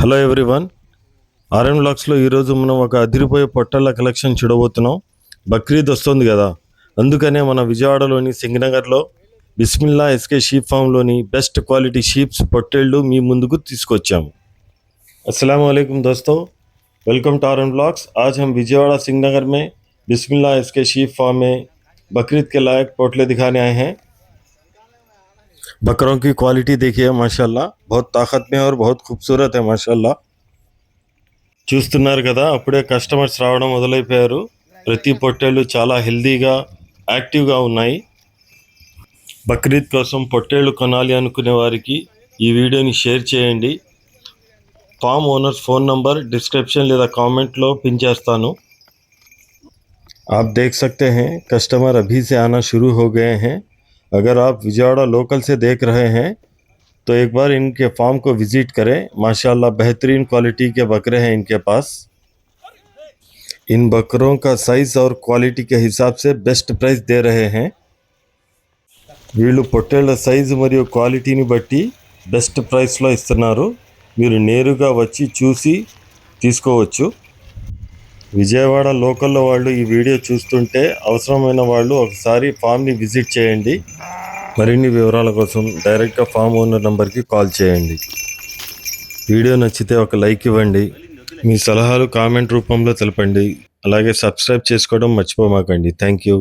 Hello everyone, RN బ్లాగ్స్లో ఈరోజు మనం ఒక అదిరిపోయే పొట్టల కలెక్షన్ చూడబోతున్నాం. బక్రీద్ వస్తుంది కదా, అందుకనే మన విజయవాడలోని సింగనగర్లో బిస్మిల్లా ఎస్కే షీప్ ఫామ్లోని బెస్ట్ క్వాలిటీ షీప్స్ పొట్టేళ్ళు మీ ముందుకు తీసుకొచ్చాము. अस्सलाम वालेकुम दोस्तों, वेलकम टू आर्यन ब्लॉग्स। आज हम विजयवाड़ा सिंगनगर में बिस्मिल्ला एसके शीप फार्म में बकरीद के लायक पोटले दिखाने आए हैं। बकरों की क्वालिटी देखिए माशाल्लाह, बहुत ताकत में और बहुत खूबसूरत है माशाल्लाह। చూస్తున్నారు కదా, అప్పుడే కస్టమర్స్ రావడం మొదలైపోయారు. ప్రతి పొట్టేళ్ళు చాలా హెల్దీగా యాక్టివ్గా ఉన్నాయి. బక్రీద్ కోసం పొట్టేళ్ళు కొనాలి అనుకునే వారికి ఈ వీడియోని షేర్ చేయండి. Farm owners phone number description లేదా కామెంట్లో పిన్ చేస్తాను. आप देख सकते हैं कस्टमर अभी से आना शुरू हो गए हैं. अगर आप विजयवाड़ा लोकल से देख रहे हैं तो एक बार इनके फार्म को विज़िट करें. माशाल्लाह बेहतरीन क्वालिटी के बकरे हैं इनके पास. इन बकरों का साइज़ और क्वालिटी के हिसाब से बेस्ट प्राइस दे रहे हैं. వీళ్ళు పొట్టేళ్ల సైజు మరియు క్వాలిటీని బట్టి బెస్ట్ ప్రైస్లో ఇస్తున్నారు. మీరు నేరుగా వచ్చి చూసి తీసుకోవచ్చు. విజయవాడ లోకల్లో వాళ్ళు ఈ వీడియో చూస్తుంటే అవసరమైన వాళ్ళు ఒకసారి ఫామ్ని విజిట్ చేయండి. మరిన్ని వివరాల కోసం డైరెక్ట్గా ఫామ్ ఓనర్ నెంబర్కి కాల్ చేయండి. వీడియో నచ్చితే ఒక లైక్ ఇవ్వండి. మీ సలహాలు కామెంట్ రూపంలో తెలపండి. అలాగే సబ్స్క్రైబ్ చేసుకోవడం మర్చిపోమాకండి. Thank you.